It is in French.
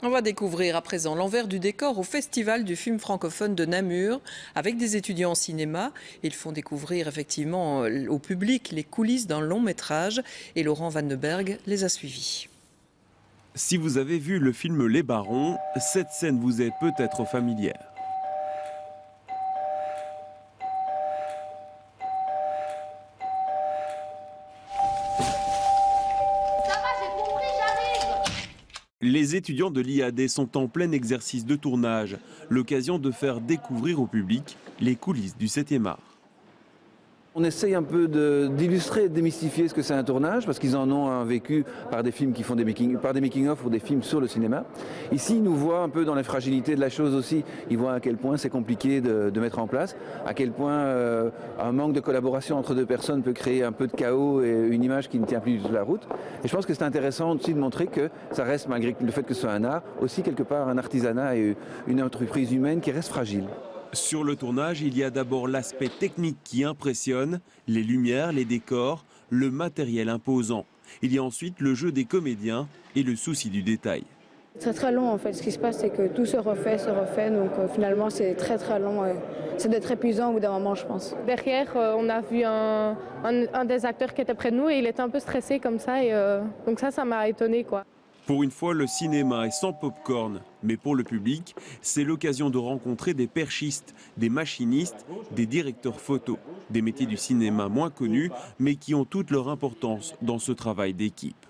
On va découvrir à présent l'envers du décor au Festival du film francophone de Namur avec des étudiants en cinéma. Ils font découvrir effectivement au public les coulisses d'un long métrage et Laurent Vanneberg les a suivis. Si vous avez vu le film Les Barons, cette scène vous est peut-être familière. Les étudiants de l'IAD sont en plein exercice de tournage, l'occasion de faire découvrir au public les coulisses du 7e art. On essaye un peu d'illustrer et de démystifier ce que c'est un tournage, parce qu'ils en ont un vécu par des films qui font des making-of ou des films sur le cinéma. Ici, ils nous voient un peu dans la fragilité de la chose aussi. Ils voient à quel point c'est compliqué de mettre en place, à quel point un manque de collaboration entre deux personnes peut créer un peu de chaos et une image qui ne tient plus du tout la route. Et je pense que c'est intéressant aussi de montrer que ça reste, malgré le fait que ce soit un art, aussi quelque part un artisanat et une entreprise humaine qui reste fragile. Sur le tournage, il y a d'abord l'aspect technique qui impressionne, les lumières, les décors, le matériel imposant. Il y a ensuite le jeu des comédiens et le souci du détail. C'est très long en fait, ce qui se passe c'est que tout se refait, donc finalement c'est très long, c'est d'être épuisant au bout d'un moment je pense. Derrière on a vu un des acteurs qui était près de nous et il était un peu stressé comme ça et donc ça m'a étonné quoi. Pour une fois, le cinéma est sans pop-corn, mais pour le public, c'est l'occasion de rencontrer des perchistes, des machinistes, des directeurs photos, des métiers du cinéma moins connus, mais qui ont toute leur importance dans ce travail d'équipe.